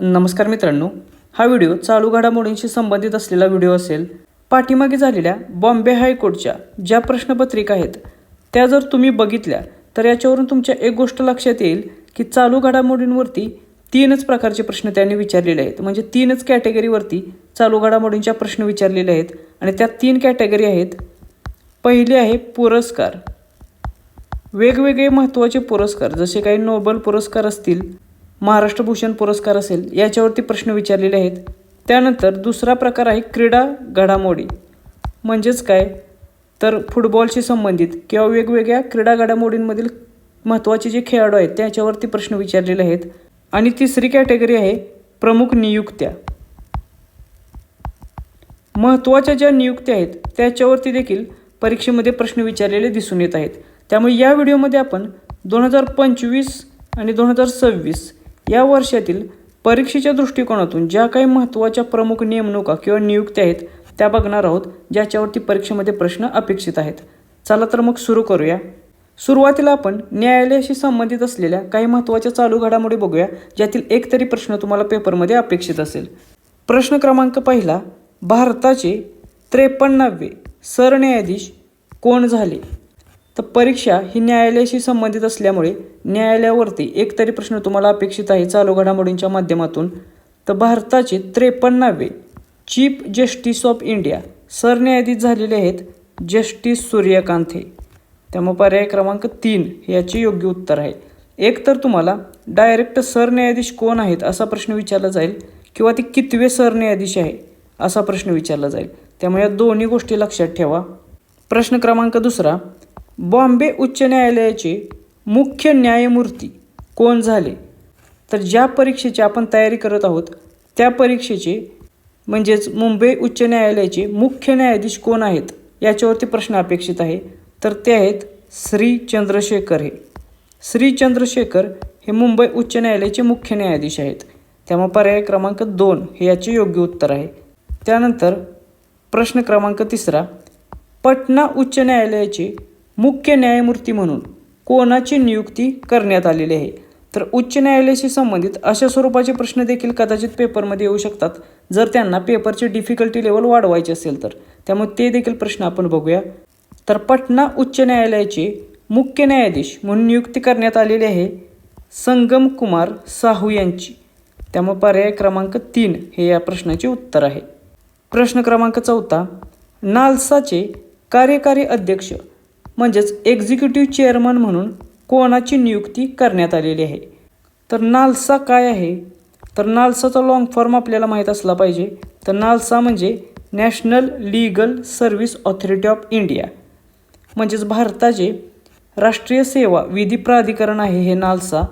नमस्कार मित्रांनो, हा व्हिडिओ चालू घडामोडींशी संबंधित असलेला व्हिडिओ असेल। पाठीमागे झालेल्या बॉम्बे हायकोर्टच्या ज्या प्रश्नपत्रिका आहेत त्या जर तुम्ही बघितल्या तर याच्यावरून तुमच्या एक गोष्ट लक्षात येईल की चालू घडामोडींवरती तीनच प्रकारचे प्रश्न त्यांनी विचारलेले आहेत। म्हणजे तीनच कॅटेगरीवरती चालू घडामोडींच्या प्रश्न विचारलेले आहेत आणि त्या तीन कॅटेगरी आहेत। पहिली आहे पुरस्कार, वेगवेगळे महत्त्वाचे पुरस्कार जसे काही नोबेल पुरस्कार असतील, महाराष्ट्र भूषण पुरस्कार असेल, याच्यावरती प्रश्न विचारलेले आहेत। त्यानंतर दुसरा प्रकार आहे क्रीडा घडामोडी, म्हणजेच काय तर फुटबॉलशी संबंधित किंवा वेगवेगळ्या क्रीडा घडामोडींमधील महत्त्वाचे जे खेळाडू आहेत त्याच्यावरती प्रश्न विचारलेले आहेत। आणि तिसरी कॅटेगरी आहे प्रमुख नियुक्त्या, महत्त्वाच्या ज्या नियुक्त्या आहेत त्याच्यावरती देखील परीक्षेमध्ये प्रश्न विचारलेले दिसून येत आहेत। त्यामुळे या व्हिडिओमध्ये आपण 2025 आणि 2026 या वर्षातील परीक्षेच्या दृष्टिकोनातून ज्या काही महत्त्वाच्या प्रमुख नेमणुका किंवा नियुक्त्या आहेत त्या बघणार आहोत, ज्याच्यावरती परीक्षेमध्ये प्रश्न अपेक्षित आहेत। चला तर मग सुरू करूया। सुरुवातीला आपण न्यायालयाशी संबंधित असलेल्या काही महत्त्वाच्या चालू घडामोडी बघूया, ज्यातील एक तरी प्रश्न तुम्हाला पेपरमध्ये अपेक्षित असेल। प्रश्न क्रमांक पहिला, भारताचे 53वे सरन्यायाधीश कोण झाले? तर परीक्षा ही न्यायालयाशी संबंधित असल्यामुळे न्यायालयावरती एक तरी प्रश्न तुम्हाला अपेक्षित आहे चालू घडामोडींच्या माध्यमातून। तर भारताचे 53वे चीफ जस्टिस ऑफ इंडिया सरन्यायाधीश झालेले आहेत जस्टिस सूर्यकांत हे। त्यामुळे पर्याय क्रमांक 3 याचे योग्य उत्तर आहे। एक तर तुम्हाला डायरेक्ट सरन्यायाधीश कोण आहेत असा प्रश्न विचारला जाईल किंवा ते कितवे सरन्यायाधीश आहे असा प्रश्न विचारला जाईल। त्यामुळे या दोन्ही गोष्टी लक्षात ठेवा। प्रश्न क्रमांक दुसरा, बॉम्बे उच्च न्यायालयाचे मुख्य न्यायमूर्ती कोण झाले? तर ज्या परीक्षेची आपण तयारी करत आहोत त्या परीक्षेचे म्हणजेच मुंबई उच्च न्यायालयाचे मुख्य न्यायाधीश कोण आहेत याच्यावरती प्रश्न अपेक्षित आहे। तर ते आहेत श्री चंद्रशेखर हे। श्री चंद्रशेखर हे मुंबई उच्च न्यायालयाचे मुख्य न्यायाधीश आहेत। त्यामुळे पर्याय क्रमांक 2 हे याचे योग्य उत्तर आहे। त्यानंतर प्रश्न क्रमांक तिसरा, पटना उच्च न्यायालयाचे मुख्य न्यायमूर्ती म्हणून कोणाची नियुक्ती करण्यात आलेली आहे? तर उच्च न्यायालयाशी संबंधित अशा स्वरूपाचे प्रश्न देखील कदाचित पेपरमध्ये येऊ शकतात जर त्यांना पेपरची डिफिकल्टी लेवल वाढवायची असेल तर। त्यामुळे ते देखील प्रश्न आपण बघूया। तर पटना उच्च न्यायालयाचे मुख्य न्यायाधीश म्हणून नियुक्ती करण्यात आलेली आहे संगम कुमार साहू यांची। त्यामुळे पर्याय क्रमांक 3 हे या प्रश्नाचे उत्तर आहे। प्रश्न क्रमांक 4, नालसाचे कार्यकारी अध्यक्ष म्हणजेच एक्झिक्युटिव्ह चेअरमन म्हणून कोणाची नियुक्ती करण्यात आलेली आहे? तर नालसा काय आहे? तर नालसाचा लॉंग फॉर्म आपल्याला माहीत असला पाहिजे। तर नालसा म्हणजे national legal service authority of India, म्हणजेच भारताचे राष्ट्रीय सेवा विधी प्राधिकरण आहे हे नालसा।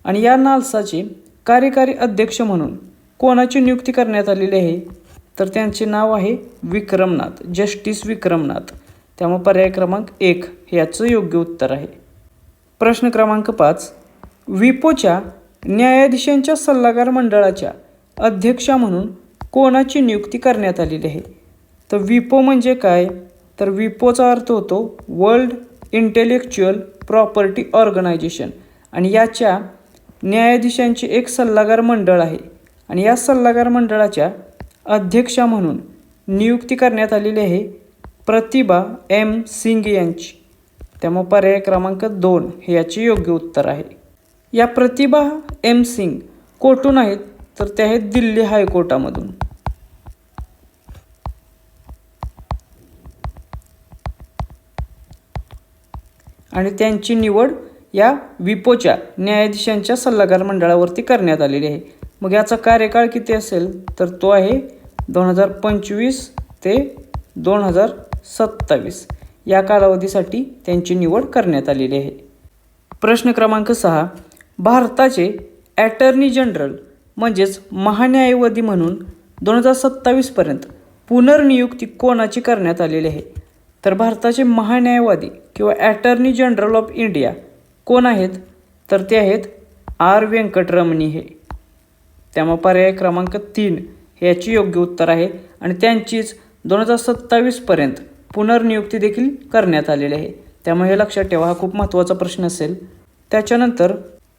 आणि या नालसाचे कार्यकारी अध्यक्ष म्हणून कोणाची नियुक्ती करण्यात आलेली आहे? तर त्यांचे नाव आहे विक्रमनाथ, जस्टिस विक्रमनाथ। त्यामुळे पर्याय क्रमांक 1 हे याचं योग्य उत्तर आहे। प्रश्न क्रमांक 5, विपोच्या न्यायाधीशांच्या सल्लागार मंडळाच्या अध्यक्षा म्हणून कोणाची नियुक्ती करण्यात आलेली आहे? तर विपो म्हणजे काय? तर विपोचा अर्थ होतो वर्ल्ड इंटेलेक्च्युअल प्रॉपर्टी ऑर्गनायझेशन आणि याच्या न्यायाधीशांचे एक सल्लागार मंडळ आहे आणि या सल्लागार मंडळाच्या अध्यक्षा म्हणून नियुक्ती करण्यात आलेली आहे प्रतिभा एम सिंग यांची। त्यामुळे पर्याय क्रमांक 2 हे याचे योग्य उत्तर आहे। या प्रतिभा एम सिंग कोठून आहेत? तर त्या आहेत दिल्ली हायकोर्टामधून। आणि त्यांची निवड या विपोच्या न्यायाधीशांच्या सल्लागार मंडळावरती करण्यात आलेली आहे। मग याचा कार्यकाळ किती असेल? तर तो आहे 2025 ते 2027 या कालावधीसाठी त्यांची निवड करण्यात आलेली आहे। प्रश्न क्रमांक 6, भारताचे ॲटर्नी जनरल म्हणजेच महान्यायवादी म्हणून 2027 पर्यंत पुनर्नियुक्ती कोणाची करण्यात आलेली आहे? तर भारताचे महान्यायवादी किंवा ॲटर्नी जनरल ऑफ इंडिया कोण आहेत? तर ते आहेत आर व्यंकटरमणी हे। त्यामुळे पर्याय क्रमांक 3 हे याचे योग्य उत्तर आहे आणि त्यांचीच 2027 पर्यंत पुनर्नियुक्ती देखील करण्यात आलेली आहे। त्यामुळे हे लक्षात ठेवा, हा खूप महत्त्वाचा प्रश्न असेल। त्याच्यानंतर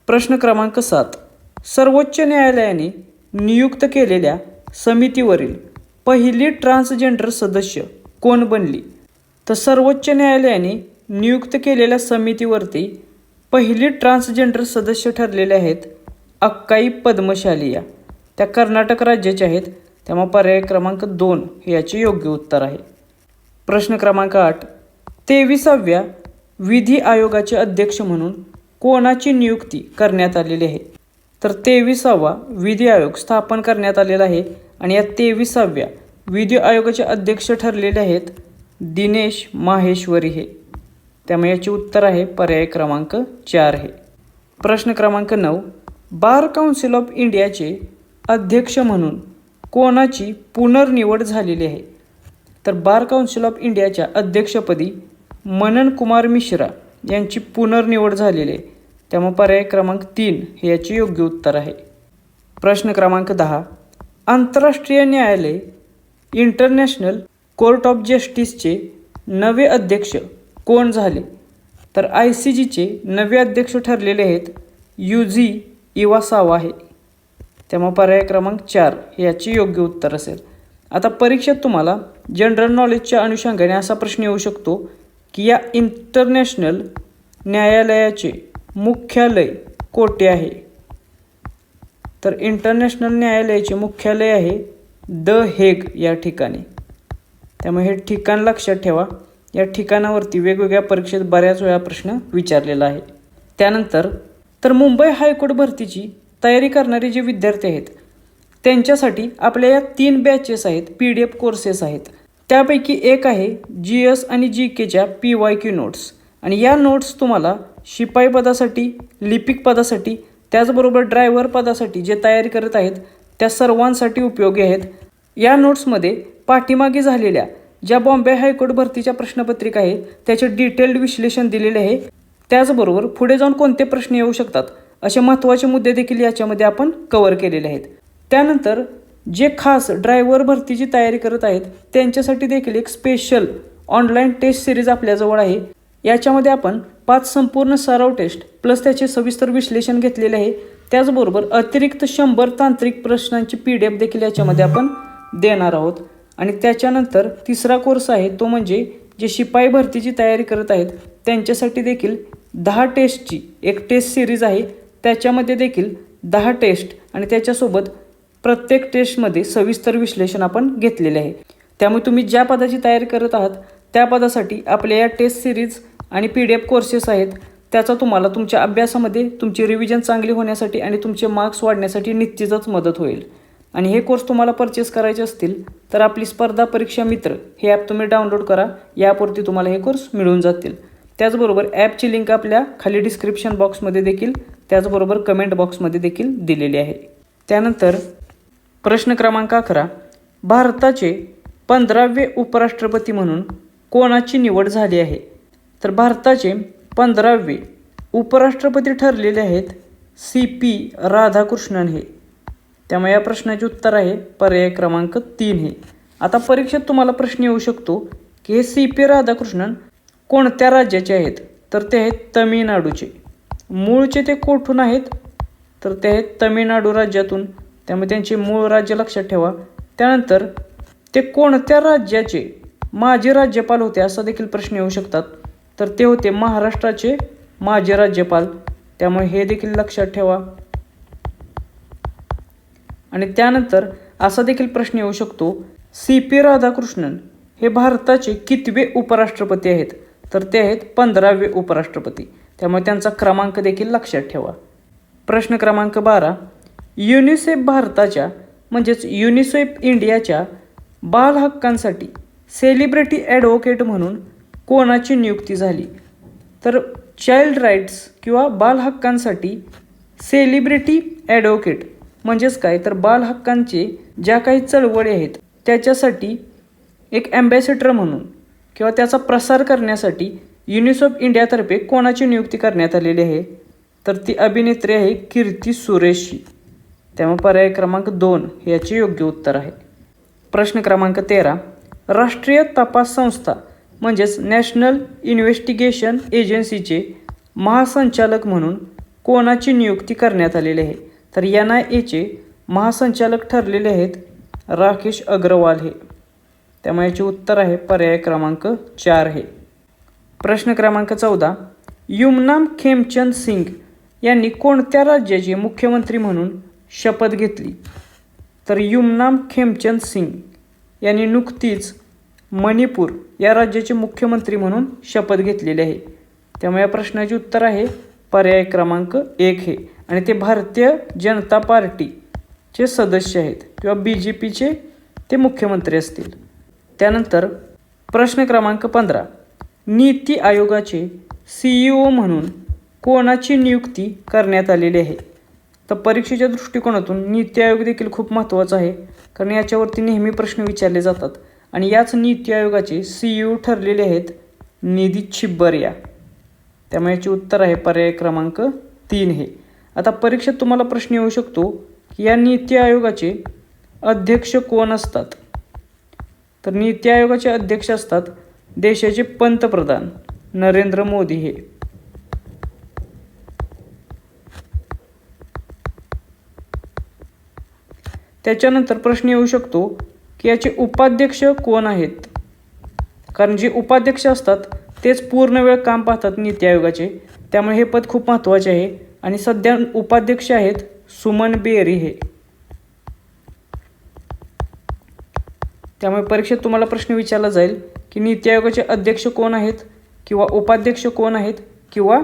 प्रश्न क्रमांक 7, सर्वोच्च न्यायालयाने नियुक्त केलेल्या समितीवरील पहिली ट्रान्सजेंडर सदस्य कोण बनली? तर सर्वोच्च न्यायालयाने नियुक्त केलेल्या समितीवरती पहिली ट्रान्सजेंडर सदस्य ठरलेले आहेत अक्काई पद्मशालिया. त्या कर्नाटक राज्याच्या आहेत. त्यामुळे पर्याय क्रमांक 2 हे याचे योग्य उत्तर आहे. प्रश्न क्रमांक 8. 23व्या विधी आयोगाचे अध्यक्ष म्हणून कोणाची नियुक्ती करण्यात आलेली आहे? तर 23वा विधी आयोग स्थापन करण्यात आलेला आहे आणि या 23व्या विधी आयोगाचे अध्यक्ष ठरलेले आहेत दिनेश माहेश्वरी हे. त्यामुळे याचे उत्तर आहे पर्याय क्रमांक 4 हे. प्रश्न क्रमांक 9. बार काउन्सिल ऑफ इंडियाचे अध्यक्ष म्हणून कोणाची पुनर्निवड झालेली आहे? तर बार काउन्सिल ऑफ इंडियाच्या अध्यक्षपदी मनन कुमार मिश्रा यांची पुनर्निवड झालेली आहे. त्यामुळे पर्याय क्रमांक 3 हे याचे योग्य उत्तर आहे. प्रश्न क्रमांक 10. आंतरराष्ट्रीय न्यायालय इंटरनॅशनल कोर्ट ऑफ जस्टिसचे नवे अध्यक्ष कोण झाले? तर ICJचे नवे अध्यक्ष ठरलेले आहेत युजी इवासावा आहे. त्यामुळे पर्याय क्रमांक 4 हे याचे योग्य उत्तर असेल. आता परीक्षेत तुम्हाला जनरल नॉलेजच्या अनुषंगाने असा प्रश्न येऊ शकतो की या इंटरनॅशनल न्यायालयाचे मुख्यालय कोठे आहे? तर इंटरनॅशनल न्यायालयाचे मुख्यालय आहे द हेग या ठिकाणी. त्यामुळे हे ठिकाण लक्षात ठेवा. या ठिकाणावरती वेगवेगळ्या परीक्षेत बऱ्याच वेळा प्रश्न विचारलेला आहे. त्यानंतर तर मुंबई हायकोर्ट भरतीची तयारी करणारे जे विद्यार्थी आहेत त्यांच्यासाठी आपल्या या 3 बॅचेस आहेत, PDF कोर्सेस आहेत. त्यापैकी एक आहे GS आणि GKच्या PYQ नोट्स. आणि या नोट्स तुम्हाला शिपाई पदासाठी, लिपिक पदासाठी, त्याचबरोबर ड्रायव्हर पदासाठी जे तयारी करत आहेत त्या सर्वांसाठी उपयोगी आहेत. या नोट्समध्ये पाठीमागे झालेल्या ज्या बॉम्बे हायकोर्ट भरतीच्या प्रश्नपत्रिका आहे त्याचे डिटेल्ड विश्लेषण दिलेले आहे. त्याचबरोबर पुढे जाऊन कोणते प्रश्न येऊ शकतात असे महत्त्वाचे मुद्दे देखील याच्यामध्ये आपण कव्हर केलेले आहेत. त्यानंतर जे खास ड्रायव्हर भरतीची तयारी करत आहेत त्यांच्यासाठी देखील एक स्पेशल ऑनलाईन टेस्ट सिरीज आपल्याजवळ आहे. याच्यामध्ये आपण 5 संपूर्ण सराव टेस्ट प्लस त्याचे सविस्तर विश्लेषण घेतलेले आहे. त्याचबरोबर अतिरिक्त 100 तांत्रिक प्रश्नांची PDF देखील याच्यामध्ये आपण देणार आहोत. आणि त्याच्यानंतर तिसरा कोर्स आहे तो म्हणजे जे शिपाई भरतीची तयारी करत आहेत त्यांच्यासाठी देखील 10 टेस्टची एक टेस्ट सिरीज आहे. त्याच्यामध्ये देखील 10 टेस्ट आणि त्याच्यासोबत प्रत्येक टेस्टमध्ये सविस्तर विश्लेषण आपण घेतलेले आहे. त्यामुळे तुम्ही ज्या पदाची तयारी करत आहात त्या पदासाठी आपल्या या टेस्ट सिरीज आणि PDF कोर्सेस आहेत. त्याचा तुम्हाला तुमच्या अभ्यासामध्ये तुमची रिव्हिजन चांगली होण्यासाठी आणि तुमचे मार्क्स वाढण्यासाठी निश्चितच मदत होईल. आणि हे कोर्स तुम्हाला परचेस करायचे असतील तर आपली स्पर्धा परीक्षा मित्र हे ॲप तुम्ही डाउनलोड करा. या ॲपवरती तुम्हाला हे कोर्स मिळून जातील. त्याचबरोबर ॲपची लिंक आपल्या खाली डिस्क्रिप्शन बॉक्समध्ये देखील त्याचबरोबर कमेंट बॉक्समध्ये देखील दिलेली आहे. त्यानंतर प्रश्न क्रमांक 11. भारताचे 15वे उपराष्ट्रपती म्हणून कोणाची निवड झाली आहे? तर भारताचे 15वे उपराष्ट्रपती ठरलेले आहेत CP राधाकृष्णन हे. त्यामुळे या प्रश्नाचे उत्तर आहे पर्याय क्रमांक 3 हे. आता परीक्षेत तुम्हाला प्रश्न येऊ शकतो की हे CP राधाकृष्णन कोणत्या राज्याचे आहेत? तर ते आहेत तमिळनाडूचे. मूळचे ते कोठून आहेत? तर ते आहेत तमिळनाडू राज्यातून. त्यामुळे त्यांचे मूळ राज्य लक्षात ठेवा. त्यानंतर ते कोणत्या राज्याचे माजी राज्यपाल होते असा देखील प्रश्न येऊ शकतात. तर ते होते महाराष्ट्राचे माजी राज्यपाल. त्यामुळे हे देखील लक्षात ठेवा. आणि त्यानंतर असा देखील प्रश्न येऊ शकतो CP राधाकृष्णन हे भारताचे कितवे उपराष्ट्रपती आहेत? तर ते आहेत 15वे उपराष्ट्रपती. त्यामुळे त्यांचा क्रमांक देखील लक्षात ठेवा. प्रश्न क्रमांक 12. युनिसेफ भारताच्या म्हणजेच युनिसेफ इंडियाच्या बाल हक्कांसाठी सेलिब्रिटी ॲडव्होकेट म्हणून कोणाची नियुक्ती झाली? तर चाइल्ड राईट्स किंवा बाल हक्कांसाठी सेलिब्रिटी ॲडव्होकेट म्हणजेच काय? तर बाल हक्कांचे ज्या काही चळवळी आहेत त्याच्यासाठी एक ॲम्बॅसेडर म्हणून किंवा त्याचा प्रसार करण्यासाठी युनिसेफ इंडियातर्फे कोणाची नियुक्ती करण्यात आलेली आहे? तर ती अभिनेत्री आहे कीर्ती सुरेशची. त्यामुळे पर्याय क्रमांक 2 याचे योग्य उत्तर आहे. प्रश्न क्रमांक 13. राष्ट्रीय तपास संस्था म्हणजेच नॅशनल इन्व्हेस्टिगेशन एजन्सीचे महासंचालक म्हणून कोणाची नियुक्ती करण्यात आलेली आहे? तर NIAचे महासंचालक ठरलेले आहेत राकेश अग्रवाल हे. त्यामुळे याचे उत्तर आहे पर्याय क्रमांक 4 हे. प्रश्न क्रमांक 14. युमनाम खेमचंद सिंग यांनी कोणत्या राज्याचे मुख्यमंत्री म्हणून शपथ घेतली? तर युमनाम खेमचंद सिंग यांनी नुकतीच मणिपूर या राज्याचे मुख्यमंत्री म्हणून शपथ घेतलेली आहे. त्यामुळे या प्रश्नाचे उत्तर आहे पर्याय क्रमांक 1 हे. आणि ते भारतीय जनता पार्टीचे सदस्य आहेत किंवा BJPचे ते मुख्यमंत्री असतील. त्यानंतर प्रश्न क्रमांक 15. नीती आयोगाचे CEO म्हणून कोणाची नियुक्ती करण्यात आलेली आहे? तर परीक्षेच्या दृष्टिकोनातून नीती आयोग देखील खूप महत्त्वाचा आहे, कारण याच्यावरती नेहमी प्रश्न विचारले जातात. आणि याच नीती आयोगाचे CEO ठरलेले आहेत निधी छिब्बरिया. त्यामुळे याचे उत्तर आहे पर्याय क्रमांक 3 हे. आता परीक्षेत तुम्हाला प्रश्न येऊ शकतो की या नीती आयोगाचे अध्यक्ष कोण असतात? तर नीती आयोगाचे अध्यक्ष असतात देशाचे पंतप्रधान नरेंद्र मोदी हे. त्याच्यानंतर प्रश्न येऊ शकतो की याचे उपाध्यक्ष कोण आहेत? कारण जे उपाध्यक्ष असतात तेच पूर्ण वेळ काम पाहतात नीती आयोगाचे, त्यामुळे हे पद खूप महत्त्वाचे आहे. आणि सध्या उपाध्यक्ष आहेत सुमन बेरी हे. त्यामुळे परीक्षेत तुम्हाला प्रश्न विचारला जाईल की नीती आयोगाचे अध्यक्ष कोण आहेत किंवा उपाध्यक्ष कोण आहेत किंवा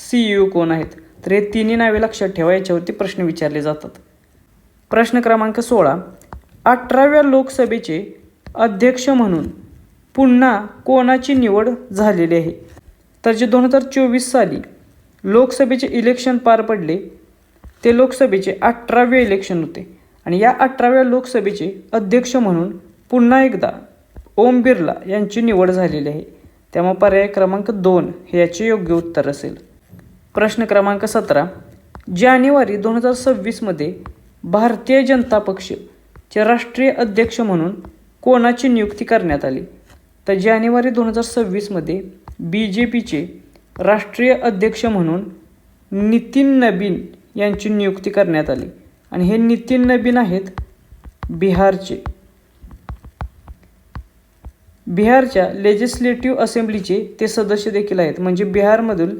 CEO कोण आहेत. तर हे तिन्ही नावे लक्षात ठेवा, याच्यावरती प्रश्न विचारले जातात. प्रश्न क्रमांक 16. 18व्या लोकसभेचे अध्यक्ष म्हणून पुन्हा कोणाची निवड झालेली आहे? तर जे 2024 साली लोकसभेचे इलेक्शन पार पडले ते लोकसभेचे 18वे इलेक्शन होते. आणि या 18व्या लोकसभेचे अध्यक्ष म्हणून पुन्हा एकदा ओम बिर्ला यांची निवड झालेली आहे. त्यामुळे पर्याय क्रमांक 2 हे याचे योग्य उत्तर असेल. प्रश्न क्रमांक 17. जानेवारी 2026मध्ये भारतीय जनता पक्षचे राष्ट्रीय अध्यक्ष म्हणून कोणाची नियुक्ती करण्यात आली? तर जानेवारी 2026मध्ये BJPचे राष्ट्रीय अध्यक्ष म्हणून नितीन नबीन यांची नियुक्ती करण्यात आली. आणि हे नितीन नबीन आहेत बिहारचे. बिहारच्या लेजिस्लेटिव्ह असेंब्लीचे ते सदस्य देखील आहेत, म्हणजे बिहारमधील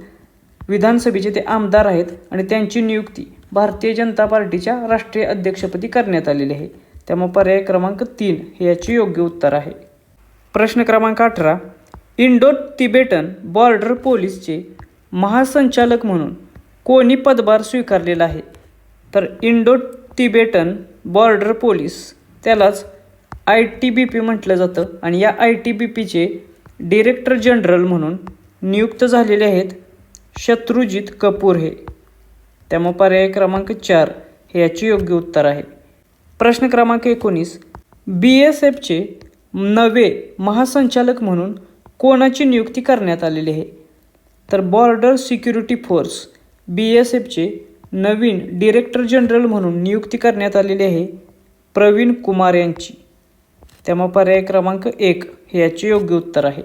विधानसभेचे ते आमदार आहेत. आणि त्यांची नियुक्ती भारतीय जनता पार्टीच्या राष्ट्रीय अध्यक्षपदी करण्यात आलेली आहे. त्यामुळे पर्याय क्रमांक 3 हे याचे योग्य उत्तर आहे. प्रश्न क्रमांक 18. इंडो तिबेटन बॉर्डर पोलीसचे महासंचालक म्हणून कोणी पदभार स्वीकारलेला आहे? तर इंडो तिबेटन बॉर्डर पोलीस त्यालाच ITBP म्हटलं जातं. आणि या ITBPचे डिरेक्टर जनरल म्हणून नियुक्त झालेले आहेत शत्रुजित कपूर हे. त्यामुळे पर्याय क्रमांक 4 हे याचे योग्य उत्तर आहे. प्रश्न क्रमांक 19. BSFचे नवे महासंचालक म्हणून कोणाची नियुक्ती करण्यात आलेली आहे? तर बॉर्डर सिक्युरिटी फोर्स BSFचे नवीन डिरेक्टर जनरल म्हणून नियुक्ती करण्यात आलेली आहे प्रवीण कुमार यांची. त्यामुळे पर्याय क्रमांक 1 हे याचे योग्य उत्तर आहे.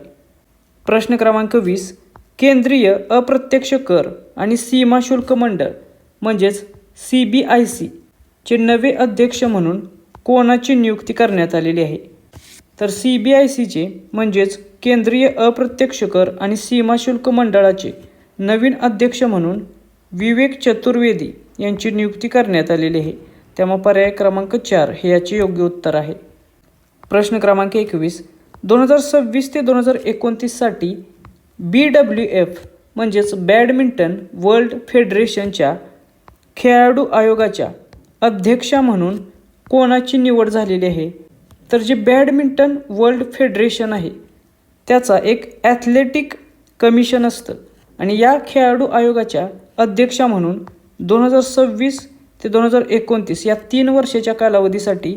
प्रश्न क्रमांक 20. केंद्रीय अप्रत्यक्ष कर आणि सीमा शुल्क मंडळ म्हणजेच CBIC चे नवे अध्यक्ष म्हणून कोणाची नियुक्ती करण्यात आलेली आहे? तर CBICचे म्हणजेच केंद्रीय अप्रत्यक्ष कर आणि सीमा शुल्क मंडळाचे नवीन अध्यक्ष म्हणून विवेक चतुर्वेदी यांची नियुक्ती करण्यात आलेली आहे. त्यामुळे पर्याय क्रमांक 4 हे याचे योग्य उत्तर आहे. प्रश्न क्रमांक 21. 2026 ते 2029 साठी BWF म्हणजेच बॅडमिंटन वर्ल्ड फेडरेशनच्या खेळाडू आयोगाच्या अध्यक्षा म्हणून कोणाची निवड झालेली आहे? तर जे बॅडमिंटन वर्ल्ड फेडरेशन आहे त्याचा एक ॲथलेटिक कमिशन असतं. आणि या खेळाडू आयोगाच्या अध्यक्षा म्हणून 2026 ते 2029 या 3 वर्षाच्या कालावधीसाठी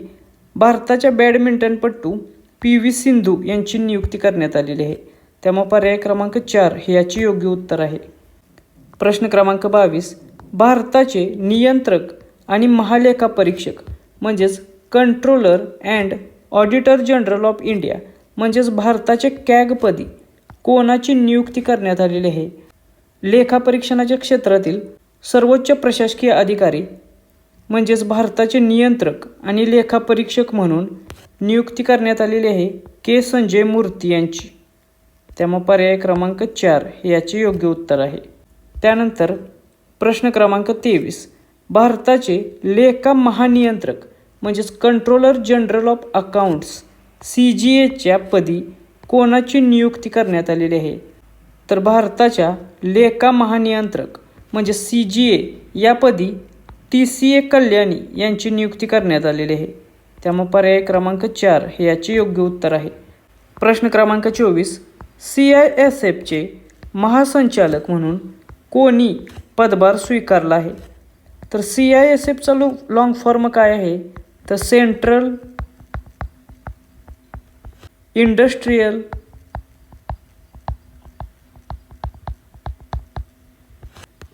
भारताच्या बॅडमिंटनपटू PV सिंधू यांची नियुक्ती करण्यात आलेली आहे. त्यामुळे पर्याय क्रमांक 4 हे याचे योग्य उत्तर आहे. प्रश्न क्रमांक 22. भारताचे नियंत्रक आणि महालेखा परीक्षक म्हणजेच controller and auditor general of India म्हणजेच भारताचे CAG-पदी कोणाची नियुक्ती करण्यात आलेली आहे? लेखापरीक्षणाच्या क्षेत्रातील सर्वोच्च प्रशासकीय अधिकारी म्हणजेच भारताचे नियंत्रक आणि लेखापरीक्षक म्हणून नियुक्ती करण्यात आलेली आहे के संजय मूर्ती यांची. त्यामुळे पर्याय क्रमांक 4 हे याचे योग्य उत्तर आहे. त्यानंतर प्रश्न क्रमांक 23, भारताचे लेखा महानियंत्रक म्हणजेच कंट्रोलर जनरल ऑफ अकाउंट्स CGAच्या पदी कोणाची नियुक्ती करण्यात आलेली आहे? तर भारताच्या लेखा महानियंत्रक म्हणजे CGA या पदी TCA कल्याणी यांची नियुक्ती करण्यात आलेली आहे. त्यामुळे पर्याय क्रमांक 4 हे याचे योग्य उत्तर आहे. प्रश्न क्रमांक 24, CISFचे महासंचालक म्हणून कोणी पदभार स्वीकारला आहे? तर CISFचा लॉंग फॉर्म काय आहे? तर सेंट्रल इंडस्ट्रियल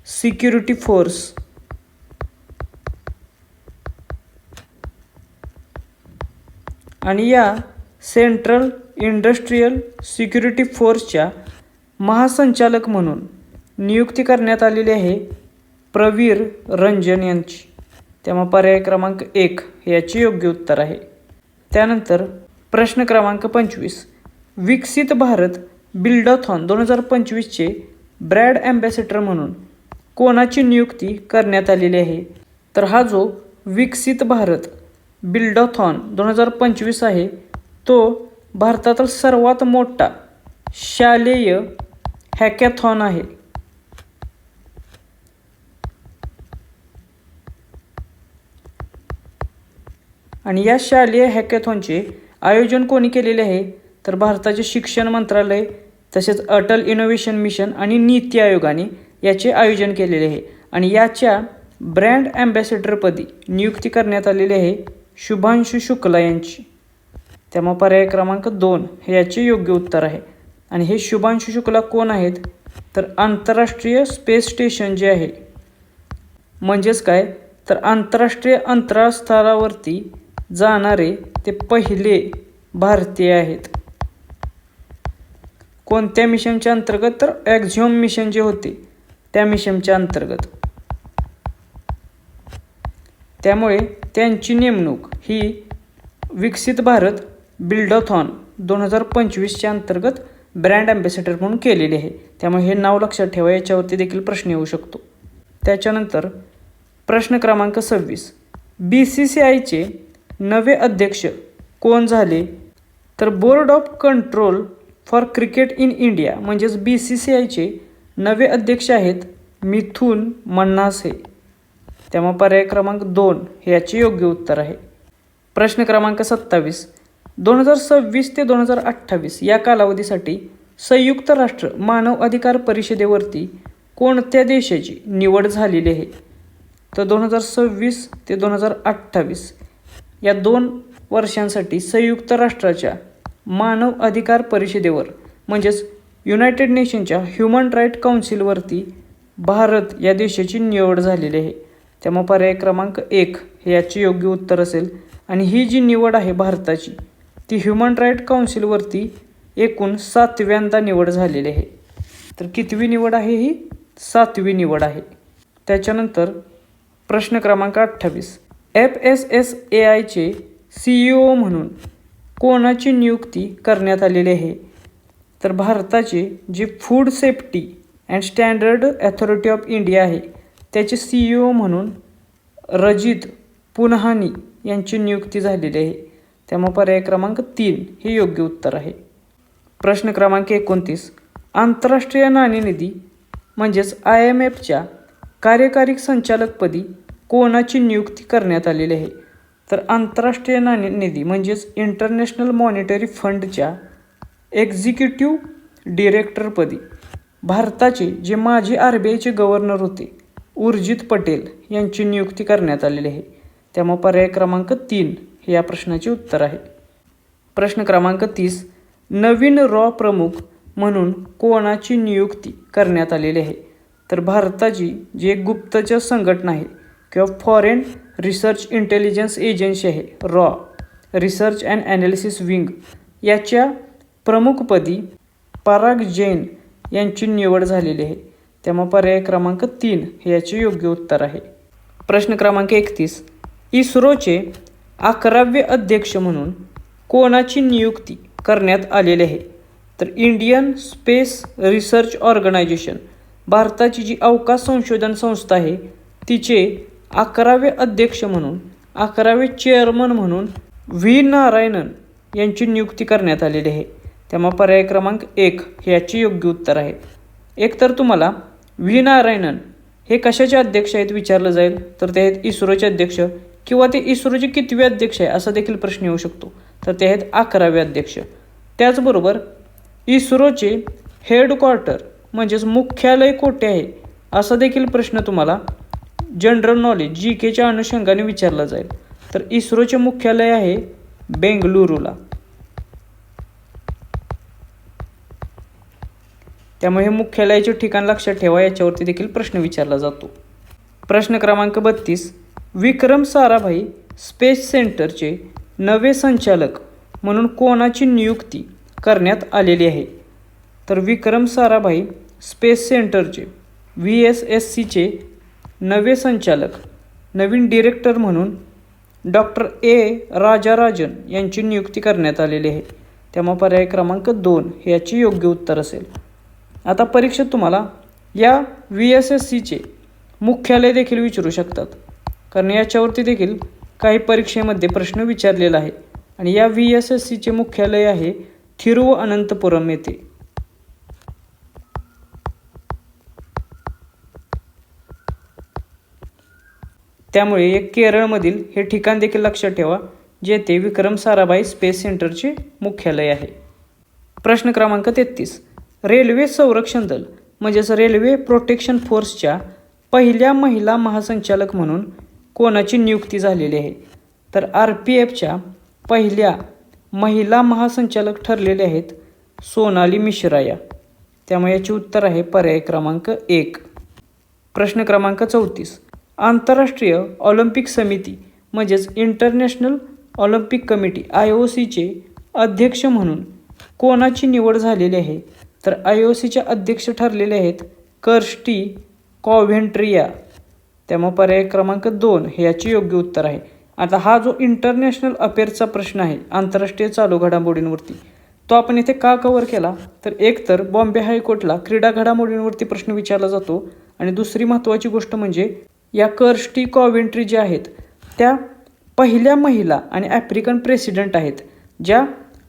सिक्युरिटी फोर्स. आणि या सेंट्रल इंडस्ट्रियल सिक्युरिटी फोर्सच्या महासंचालक म्हणून नियुक्ती करण्यात आलेली आहे प्रवीर रंजन यांची. त्यामुळे पर्याय क्रमांक 1 हे याचे योग्य उत्तर आहे. त्यानंतर प्रश्न क्रमांक 25, विकसित भारत बिल्डॉथॉन 2025चे ब्रँड ॲम्बॅसेडर म्हणून कोणाची नियुक्ती करण्यात आलेली आहे? तर हा जो विकसित भारत बिल्डॉथॉन 2025 आहे तो भारतातील सर्वात मोठा शालेय हॅकॅथॉन आहे. आणि या शालेय हॅकॅथॉनचे आयोजन कोणी केलेले आहे? तर भारताचे शिक्षण मंत्रालय, तसेच अटल इनोव्हेशन मिशन आणि नीती आयोगाने याचे आयोजन केलेले आहे. आणि याच्या ब्रँड ॲम्बॅसेडरपदी नियुक्ती करण्यात आलेली आहे शुभांशु शुक्ला यांची. त्यामुळे पर्याय क्रमांक 2 हे याचे योग्य उत्तर आहे. आणि हे शुभांशु शुक्ला कोण आहेत? तर आंतरराष्ट्रीय स्पेस स्टेशन जे आहे, म्हणजेच काय तर आंतरराष्ट्रीय अंतराळ स्थळावरती जाणारे ते पहिले भारतीय आहेत. कोणत्या मिशनच्या अंतर्गत? तर ॲक्झिओम मिशन जे होते त्या मिशनच्या अंतर्गत. त्यामुळे त्यांची नेमणूक ही विकसित भारत बिल्डॉथॉन 2025च्या अंतर्गत ब्रँड ॲम्बॅसेडर म्हणून केलेले आहे. त्यामुळे हे नाव लक्षात ठेवा, याच्यावरती देखील प्रश्न येऊ शकतो. त्याच्यानंतर प्रश्न क्रमांक 26, BCCIचे नवे अध्यक्ष कोण झाले? तर board of control for cricket in India म्हणजेच BCCIचे नवे अध्यक्ष आहेत मिथुन मन्हासे. त्यामुळे पर्याय क्रमांक 2 हे याचे योग्य उत्तर आहे. प्रश्न क्रमांक 27, 2026 ते 2028 या कालावधीसाठी संयुक्त राष्ट्र मानव अधिकार परिषदेवरती कोणत्या देशाची निवड झालेली आहे? तर 2026 ते 2028 या 2 वर्षांसाठी संयुक्त राष्ट्राच्या मानव अधिकार परिषदेवर म्हणजेच युनायटेड नेशनच्या ह्युमन राईट काउन्सिलवरती भारत या देशाची निवड झालेली आहे. त्यामुळे पर्याय क्रमांक 1 हे याचे योग्य उत्तर असेल. आणि ही जी निवड आहे भारताची ती ह्युमन राईट काउन्सिलवरती एकूण 7व्यांदा निवड झालेली आहे. तर कितवी निवड आहे? ही 7वी निवड आहे. त्याच्यानंतर प्रश्न क्रमांक 28, FSSAIचे CEO म्हणून कोणाची नियुक्ती करण्यात आलेली आहे? तर भारताचे जे food safety and standard authority of India आहे त्याचे CEO म्हणून रजित पुन्हानी यांची नियुक्ती झालेली आहे. त्यामुळे पर्याय क्रमांक 3 हे योग्य उत्तर आहे. प्रश्न क्रमांक 29, आंतरराष्ट्रीय नाणेनिधी म्हणजेच IMFच्या कार्यकारी संचालकपदी कोणाची नियुक्ती करण्यात आलेली आहे? तर आंतरराष्ट्रीय नाणेनिधी म्हणजेच इंटरनॅशनल मॉनिटरी फंडच्या एक्झिक्युटिव्ह डिरेक्टरपदी भारताचे जे माजी RBIचे गव्हर्नर होते उर्जित पटेल यांची नियुक्ती करण्यात आलेली आहे. त्यामुळे पर्याय क्रमांक 3 हे या प्रश्नाचे उत्तर आहे. प्रश्न क्रमांक 30, नवीन रॉ प्रमुख म्हणून कोणाची नियुक्ती करण्यात आलेली आहे? तर भारताची जी एक गुप्तचर संघटना आहे किंवा फॉरेन रिसर्च इंटेलिजन्स एजन्सी आहे raw research and analysis wing याच्या प्रमुखपदी पराग जैन यांची निवड झालेली आहे. त्यामुळे पर्याय क्रमांक 3 हे याचे योग्य उत्तर आहे. प्रश्न क्रमांक 31, इस्रोचे 11वे अध्यक्ष म्हणून कोणाची नियुक्ती करण्यात आलेली आहे? तर इंडियन स्पेस रिसर्च ऑर्गनायझेशन, भारताची जी अवकाश संशोधन संस्था आहे, तिचे 11वे अध्यक्ष म्हणून 11वे चेअरमन म्हणून व्ही नारायणन यांची नियुक्ती करण्यात आलेली आहे. त्यामुळे पर्याय क्रमांक 1 याचे योग्य उत्तर आहे. एकतर तुम्हाला व्ही नारायणन हे कशाचे अध्यक्ष आहेत विचारलं जाईल, तर ते आहेत इस्रोचे अध्यक्ष, किंवा ते इस्रोचे कितवे अध्यक्ष आहे असा देखील प्रश्न येऊ शकतो, तर ते आहेत 11वे अध्यक्ष. त्याचबरोबर इस्रोचे हेडक्वार्टर म्हणजेच मुख्यालय कोठे आहे असा देखील प्रश्न तुम्हाला जनरल नॉलेज GKच्या अनुषंगाने विचारला जाईल. तर इस्रोचे मुख्यालय आहे बेंगलुरूला. त्यामुळे हे मुख्यालयाचे ठिकाण लक्षात ठेवा, याच्यावरती देखील प्रश्न विचारला जातो. प्रश्न क्रमांक 32, विक्रम साराभाई स्पेस सेंटरचे नवे संचालक म्हणून कोणाची नियुक्ती करण्यात आलेली आहे? तर विक्रम साराभाई स्पेस सेंटरचे VSSCचे नवे संचालक, नवीन डिरेक्टर म्हणून डॉक्टर राजाराजन यांची नियुक्ती करण्यात आलेली आहे. त्यामुळे पर्याय क्रमांक 2 याचे योग्य उत्तर असेल. आता परीक्षेत तुम्हाला या VSSCचे मुख्यालय देखील विचारू शकतात, कारण याच्यावरती देखील काही परीक्षेमध्ये प्रश्न विचारलेला आहे. आणि या VSSCचे मुख्यालय आहे थिरुवअनंतपुरम येथे. त्यामुळे एक केरळमधील हे ठिकाण देखील लक्षात ठेवा, जेथे विक्रम साराभाई स्पेस सेंटरचे मुख्यालय आहे. प्रश्न क्रमांक 33, रेल्वे संरक्षण दल म्हणजेच रेल्वे प्रोटेक्शन फोर्सच्या पहिल्या महिला महासंचालक म्हणून कोणाची नियुक्ती झालेली आहे? तर RPFच्या पहिल्या महिला महासंचालक ठरलेले आहेत सोनाली मिश्रा या. त्यामुळे याचे उत्तर आहे पर्याय क्रमांक 1. प्रश्न क्रमांक 34, आंतरराष्ट्रीय ऑलिम्पिक समिती म्हणजेच इंटरनॅशनल ऑलिम्पिक कमिटी IOCचे अध्यक्ष म्हणून कोणाची निवड झालेली आहे? तर IOCचे अध्यक्ष ठरलेले आहेत कर्स्टी कॉव्हेंट्रिया. त्यामुळे पर्याय क्रमांक 2 हे याचे योग्य उत्तर आहे. आता हा जो इंटरनॅशनल अफेअर्सचा प्रश्न आहे आंतरराष्ट्रीय चालू घडामोडींवरती, तो आपण इथे का कव्हर केला? तर एक तर बॉम्बे हायकोर्टला क्रीडा घडामोडींवरती प्रश्न विचारला जातो, आणि दुसरी महत्त्वाची गोष्ट म्हणजे या कर्स्टी कॉव्हेंट्री ज्या आहेत त्या पहिल्या महिला आणि आफ्रिकन प्रेसिडेंट आहेत ज्या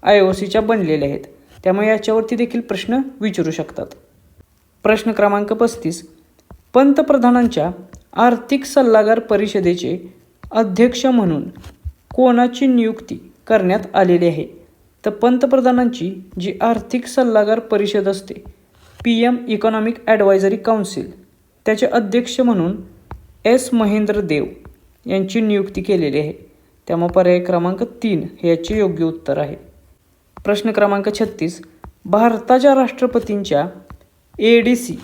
IOCच्या बनलेल्या आहेत. त्यामुळे याच्यावरती देखील प्रश्न विचारू शकतात. प्रश्न क्रमांक 35, पंतप्रधानांच्या आर्थिक सल्लागार परिषदेचे अध्यक्ष म्हणून कोणाची नियुक्ती करण्यात आलेली आहे? तर पंतप्रधानांची जी आर्थिक सल्लागार परिषद असते PM इकॉनॉमिक ॲडवायझरी काउन्सिल, त्याचे अध्यक्ष म्हणून S महेंद्र देव यांची नियुक्ती केलेली आहे. त्यामुळे पर्याय क्रमांक 3 हे याचे योग्य उत्तर आहे. प्रश्न क्रमांक 36, भारताच्या राष्ट्रपतींच्या ADC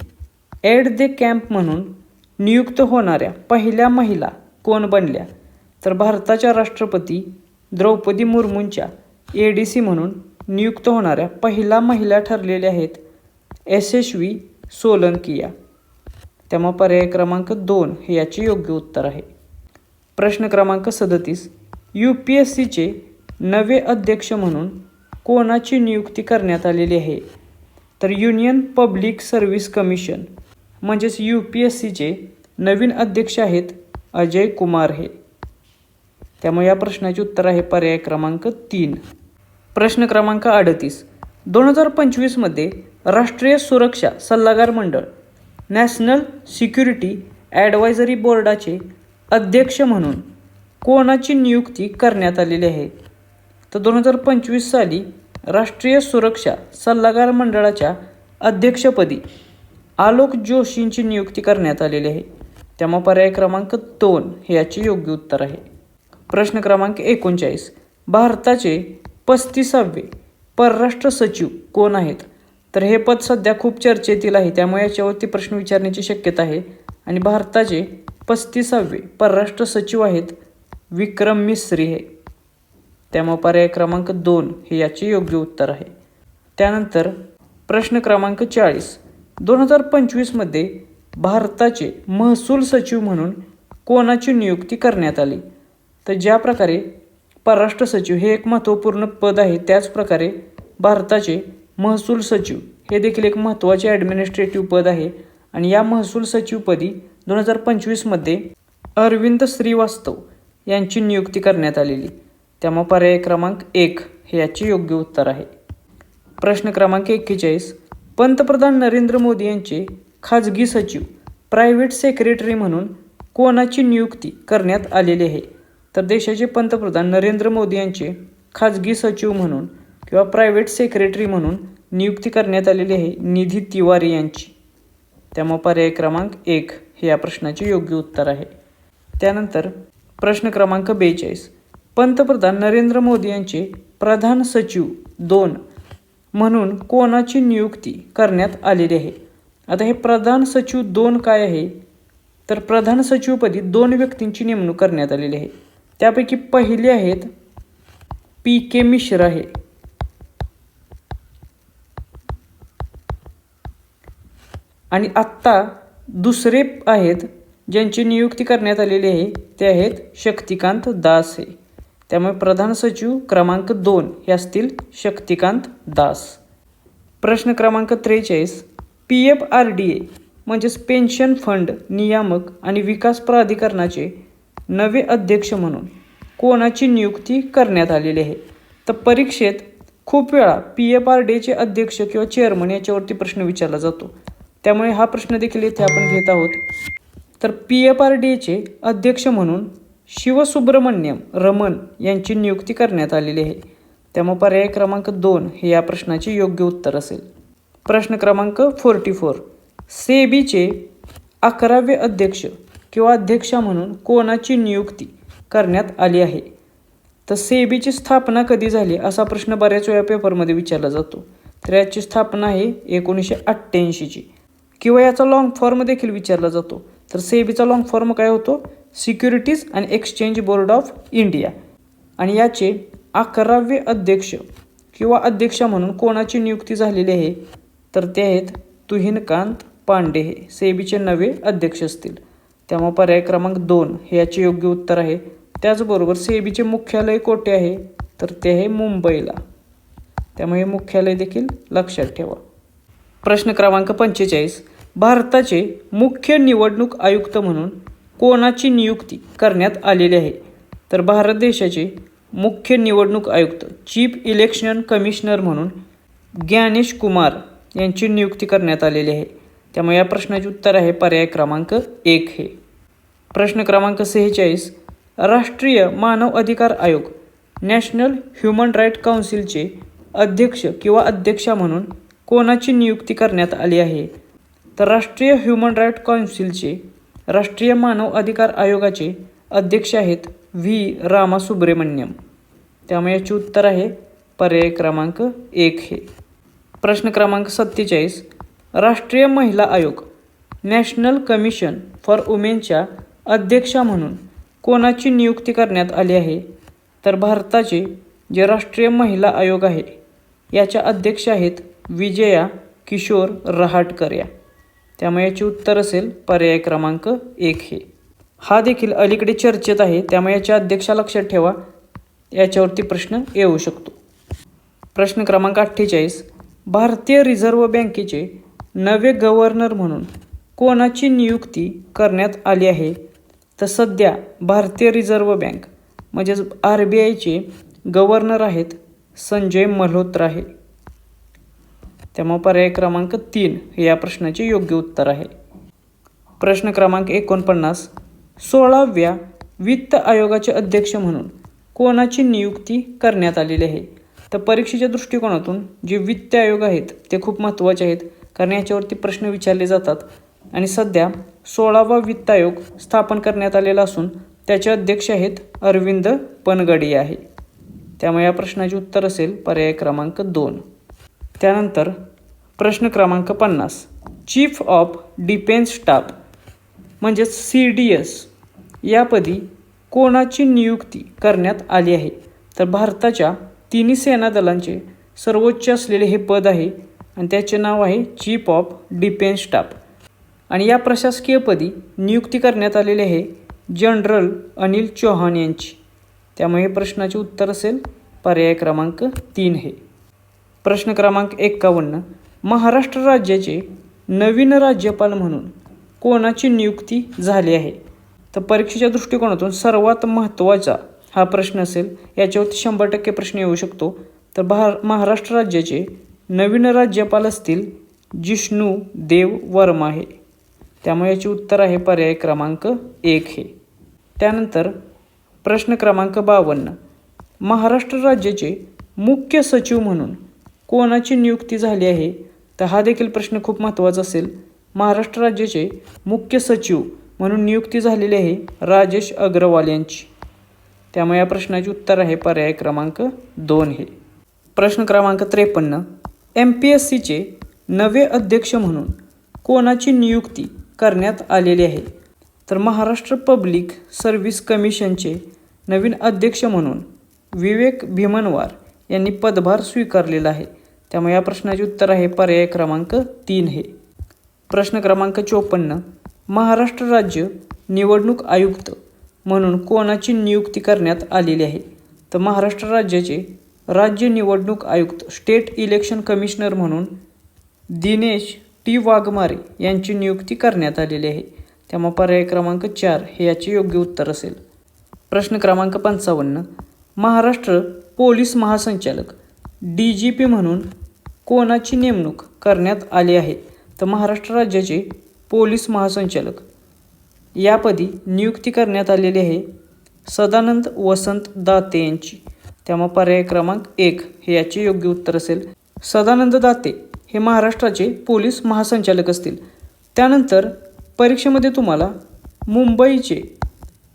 एड द कॅम्प म्हणून नियुक्त होणाऱ्या पहिल्या महिला कोण बनल्या? तर भारताच्या राष्ट्रपती द्रौपदी मुर्मूंच्या ADC म्हणून नियुक्त होणाऱ्या पहिला महिला ठरलेल्या आहेत यशस्वी सोलंकी या. त्यामुळे पर्याय क्रमांक 2 हे याचे योग्य उत्तर आहे. प्रश्न क्रमांक 37, UPSCचे नवे अध्यक्ष म्हणून कोणाची नियुक्ती करण्यात आलेली आहे? तर युनियन पब्लिक सर्व्हिस कमिशन म्हणजेच UPSCचे नवीन अध्यक्ष आहेत अजय कुमार हे. त्यामुळे या प्रश्नाचे उत्तर आहे पर्याय क्रमांक 3. प्रश्न क्रमांक 38, 2025मध्ये राष्ट्रीय सुरक्षा सल्लागार मंडळ नॅशनल सिक्युरिटी ॲडवायझरी बोर्डाचे अध्यक्ष म्हणून कोणाची नियुक्ती करण्यात आलेली आहे? तर 2025 साली राष्ट्रीय सुरक्षा सल्लागार मंडळाच्या अध्यक्षपदी आलोक जोशींची नियुक्ती करण्यात आलेली आहे. त्यामुळे पर्याय क्रमांक 2 हे याचे योग्य उत्तर आहे. प्रश्न क्रमांक 39, भारताचे 35वे परराष्ट्र सचिव कोण आहेत? तर हे पद सध्या खूप चर्चेतील आहे, त्यामुळे याच्यावरती प्रश्न विचारण्याची शक्यता आहे. आणि भारताचे 35वे परराष्ट्र सचिव आहेत विक्रम मिस्री हे. त्यामुळे पर्याय क्रमांक 2 हे याचे योग्य उत्तर आहे. त्यानंतर प्रश्न क्रमांक 40, 2025मध्ये भारताचे महसूल सचिव म्हणून कोणाची नियुक्ती करण्यात आली? तर ज्या प्रकारे परराष्ट्र सचिव हे एक महत्त्वपूर्ण पद आहे, त्याचप्रकारे भारताचे महसूल सचिव हे देखील एक महत्त्वाचे ॲडमिनिस्ट्रेटिव्ह पद आहे आणि या महसूल सचिवपदी 2025मध्ये अरविंद श्रीवास्तव यांची नियुक्ती करण्यात आलेली. त्यामुळे पर्याय क्रमांक 1 हे याचे योग्य उत्तर आहे. प्रश्न क्रमांक 41. पंतप्रधान नरेंद्र मोदी यांचे खाजगी सचिव प्रायव्हेट सेक्रेटरी म्हणून कोणाची नियुक्ती करण्यात आलेली आहे? तर देशाचे पंतप्रधान नरेंद्र मोदी यांचे खाजगी सचिव म्हणून किंवा प्रायव्हेट सेक्रेटरी म्हणून नियुक्ती करण्यात आलेली आहे निधी तिवारी यांची. त्यामुळे पर्याय क्रमांक 1 हे या प्रश्नाचे योग्य उत्तर आहे. त्यानंतर प्रश्न क्रमांक 42. पंतप्रधान नरेंद्र मोदी यांचे प्रधान सचिव 2 म्हणून कोणाची नियुक्ती करण्यात आलेली आहे? आता हे प्रधान सचिव 2 काय आहे? तर प्रधान सचिवपदी 2 व्यक्तींची नेमणूक करण्यात आलेली आहे. त्यापैकी पहिले आहेत PK मिश्रा आहे आणि आत्ता दुसरे आहेत ज्यांची नियुक्ती करण्यात आलेली आहे ते आहेत शक्तिकांत दास आहे. त्यामुळे प्रधान सचिव क्रमांक 2 हे असतील शक्तिकांत दास. प्रश्न क्रमांक 43. PFRDA म्हणजेच पेन्शन फंड नियामक आणि विकास प्राधिकरणाचे नवे अध्यक्ष म्हणून कोणाची नियुक्ती करण्यात आलेली आहे? तर परीक्षेत खूप वेळा PFRDAचे अध्यक्ष किंवा चेअरमन याच्यावरती प्रश्न विचारला जातो, त्यामुळे हा प्रश्न देखील इथे आपण घेत आहोत. तर PFRDAचे अध्यक्ष म्हणून शिवसुब्रमण्यम रमन यांची नियुक्ती करण्यात आलेली आहे. त्यामुळे पर्याय क्रमांक 2 हे या प्रश्नाचे योग्य उत्तर असेल. प्रश्न क्रमांक 44. सेबीचे 11वे अध्यक्ष किंवा अध्यक्षा म्हणून कोणाची नियुक्ती करण्यात आली आहे? तर सेबीची स्थापना कधी झाली असा प्रश्न बऱ्याच वेळा पेपरमध्ये विचारला जातो. तर याची स्थापना आहे 1988ची किंवा याचा लॉंग फॉर्म देखील विचारला जातो. तर सेबीचा लॉंग फॉर्म काय होतो? Securities and exchange board of India. आणि याचे 11वे अध्यक्ष किंवा अध्यक्षा म्हणून कोणाची नियुक्ती झालेली आहे? तर ते आहेत तुहिनकांत पांडे हे सेबीचे नवे अध्यक्ष असतील. त्यामुळे पर्याय क्रमांक 2 हे याचे योग्य उत्तर आहे. त्याचबरोबर सेबीचे मुख्यालय कोठे आहे? तर ते आहे मुंबईला. त्यामुळे मुख्यालय देखील लक्षात ठेवा. प्रश्न क्रमांक 45. भारताचे मुख्य निवडणूक आयुक्त म्हणून कोणाची नियुक्ती करण्यात आलेली आहे? तर भारत देशाचे मुख्य निवडणूक आयुक्त चीफ इलेक्शन कमिशनर म्हणून ज्ञानेश कुमार यांची नियुक्ती करण्यात आलेली आहे. त्यामुळे या प्रश्नाचे उत्तर आहे पर्याय क्रमांक 1 हे. प्रश्न क्रमांक 46. राष्ट्रीय मानव अधिकार आयोग नॅशनल ह्युमन राईट काउन्सिलचे अध्यक्ष किंवा अध्यक्षा म्हणून कोणाची नियुक्ती करण्यात आली आहे? तर राष्ट्रीय ह्युमन राईट काउन्सिलचे राष्ट्रीय मानव अधिकार आयोगाचे अध्यक्ष आहेत व्ही रामासुब्रमण्यम. त्यामुळे याचे उत्तर आहे पर्याय क्रमांक 1 हे. प्रश्न क्रमांक 47. राष्ट्रीय महिला आयोग नॅशनल कमिशन फॉर वुमेनच्या अध्यक्षा म्हणून कोणाची नियुक्ती करण्यात आली आहे? तर भारताचे जे राष्ट्रीय महिला आयोग आहे याच्या अध्यक्ष आहेत विजया किशोर रहाटकर या. त्यामुळे याचे उत्तर असेल पर्याय क्रमांक 1 हे. हा देखील अलीकडे चर्चेत आहे, त्यामुळे याच्या अध्यक्षा लक्षात ठेवा, याच्यावरती प्रश्न येऊ शकतो. प्रश्न क्रमांक 48. भारतीय रिझर्व्ह बँकेचे नवे गव्हर्नर म्हणून कोणाची नियुक्ती करण्यात आली आहे? तर सध्या भारतीय रिझर्व्ह बँक म्हणजेच RBIचे गव्हर्नर आहेत संजय मल्होत्रा आहे. त्यामुळे पर्याय क्रमांक 3 हे या प्रश्नाचे योग्य उत्तर आहे. प्रश्न क्रमांक 49. 16व्या वित्त आयोगाचे अध्यक्ष म्हणून कोणाची नियुक्ती करण्यात आलेली आहे? तर परीक्षेच्या दृष्टिकोनातून जे वित्त आयोग आहेत ते खूप महत्त्वाचे आहेत, कारण याच्यावरती प्रश्न विचारले जातात. आणि सध्या 16वा वित्त आयोग स्थापन करण्यात आलेला असून त्याचे अध्यक्ष आहेत अरविंद पनगडिया आहे. त्यामुळे या प्रश्नाचे उत्तर असेल पर्याय क्रमांक 2. त्यानंतर प्रश्न क्रमांक 50. चीफ ऑफ डिफेन्स स्टाफ म्हणजेच CDS यापदी कोणाची नियुक्ती करण्यात आली आहे? तर भारताच्या तिन्ही सेना दलांचे सर्वोच्च असलेले हे पद आहे आणि त्याचे नाव आहे चीफ ऑफ डिफेन्स स्टाफ. आणि या प्रशासकीयपदी नियुक्ती करण्यात आलेली आहे जनरल अनिल चौहान यांची. त्यामुळे हे प्रश्नाचे उत्तर असेल पर्याय क्रमांक 3 हे. प्रश्न क्रमांक 51. महाराष्ट्र राज्याचे नवीन राज्यपाल म्हणून कोणाची नियुक्ती झाली आहे? तर परीक्षेच्या दृष्टिकोनातून सर्वात महत्त्वाचा हा प्रश्न असेल. याच्यावरती 100% प्रश्न येऊ शकतो. तर महाराष्ट्र राज्याचे नवीन राज्यपाल असतील जिष्णू देव वर्मा हे. त्यामुळे याचे उत्तर आहे पर्याय क्रमांक 1 हे. त्यानंतर प्रश्न क्रमांक 52. महाराष्ट्र राज्याचे मुख्य सचिव म्हणून कोणाची नियुक्ती झाली आहे? तर हा देखील प्रश्न खूप महत्त्वाचा असेल. महाराष्ट्र राज्याचे मुख्य सचिव म्हणून नियुक्ती झालेली आहे राजेश अग्रवाल यांची. त्यामुळे या प्रश्नाचे उत्तर आहे पर्याय क्रमांक 2 हे. प्रश्न क्रमांक 53. MPSCचे नवे अध्यक्ष म्हणून कोणाची नियुक्ती करण्यात आलेली आहे? तर महाराष्ट्र पब्लिक सर्व्हिस कमिशनचे नवीन अध्यक्ष म्हणून विवेक भीमनवार यांनी पदभार स्वीकारलेला आहे. त्यामुळे या प्रश्नाचे उत्तर आहे पर्याय क्रमांक 3 हे. प्रश्न क्रमांक 54. महाराष्ट्र राज्य निवडणूक आयुक्त म्हणून कोणाची नियुक्ती करण्यात आलेली आहे? तर महाराष्ट्र राज्याचे राज्य निवडणूक आयुक्त स्टेट इलेक्शन कमिशनर म्हणून दिनेश टी वाघमारे यांची नियुक्ती करण्यात आलेली आहे. त्यामुळे पर्याय क्रमांक 4 हे याचे योग्य उत्तर असेल. प्रश्न क्रमांक 55. महाराष्ट्र पोलीस महासंचालक DGP म्हणून कोणाची नेमणूक करण्यात आली आहे? तर महाराष्ट्र राज्याचे पोलीस महासंचालक यापदी नियुक्ती करण्यात आलेली आहे सदानंद वसंत दाते यांची. त्यामुळे पर्याय क्रमांक 1 हे याचे योग्य उत्तर असेल. सदानंद दाते हे महाराष्ट्राचे पोलीस महासंचालक असतील. त्यानंतर परीक्षेमध्ये तुम्हाला मुंबईचे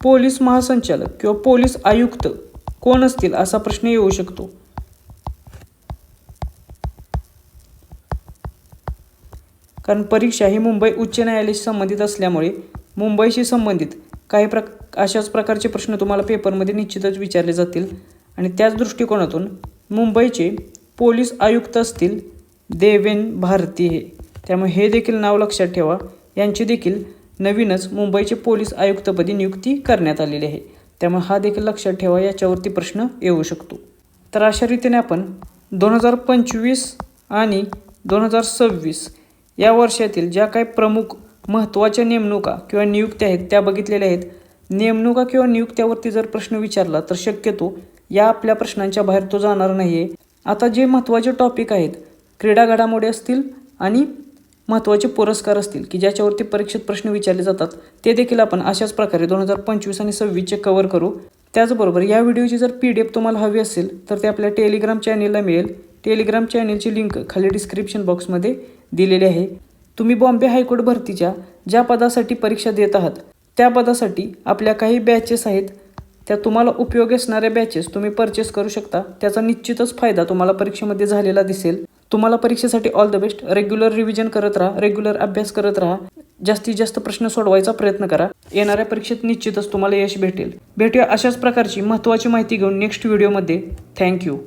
पोलीस महासंचालक किंवा पोलीस आयुक्त कोण असतील असा प्रश्न येऊ शकतो. कारण परीक्षा ही मुंबई उच्च न्यायालयाशी संबंधित असल्यामुळे मुंबईशी संबंधित काही अशाच प्रकारचे प्रश्न तुम्हाला पेपरमध्ये निश्चितच विचारले जातील. आणि त्याच दृष्टिकोनातून मुंबईचे पोलीस आयुक्त असतील देवेन भारती हे. त्यामुळे हे देखील नाव लक्षात ठेवा. यांची देखील नवीनच मुंबईचे पोलीस आयुक्तपदी नियुक्ती करण्यात आलेली आहे. त्यामुळे हा देखील लक्षात ठेवा. याच्यावरती प्रश्न येऊ शकतो. तर अशा रीतीने आपण 2025 आणि 2026 या वर्षातील ज्या काही प्रमुख महत्त्वाच्या नेमणुका किंवा नियुक्त्या आहेत त्या बघितलेल्या आहेत. नेमणुका किंवा नियुक्त्यावरती जर प्रश्न विचारला तर शक्यतो या आपल्या प्रश्नांच्या बाहेर तो जाणार नाही आहे. आता जे महत्त्वाचे टॉपिक आहेत, क्रीडा घडामोडी असतील आणि महत्त्वाचे पुरस्कार असतील की ज्याच्यावरती परीक्षेत प्रश्न विचारले जातात, ते देखील आपण अशाच प्रकारे 2025 आणि 26चे कव्हर करू. त्याचबरोबर या व्हिडिओची जर PDF तुम्हाला हवी असेल तर ते आपल्या टेलिग्राम चॅनेलला मिळेल. टेलिग्राम चॅनेलची लिंक खाली डिस्क्रिप्शन बॉक्समध्ये दिलेली आहे. तुम्ही बॉम्बे हायकोर्ट भरतीच्या ज्या पदासाठी परीक्षा देत आहात त्या पदासाठी आपल्या काही बॅचेस आहेत, त्या तुम्हाला उपयोगी असणाऱ्या बॅचेस तुम्ही परचेस करू शकता. त्याचा निश्चितच फायदा तुम्हाला परीक्षेमध्ये झालेला दिसेल. तुम्हाला परीक्षेसाठी all the best. Regular revision करत राहा, रेग्युलर अभ्यास करत राहा, जास्तीत जास्त प्रश्न सोडवायचा प्रयत्न करा. येणाऱ्या परीक्षेत निश्चितच तुम्हाला यश भेटेल. भेटूया अशाच प्रकारची महत्त्वाची माहिती घेऊन नेक्स्ट व्हिडिओमध्ये. थँक्यू.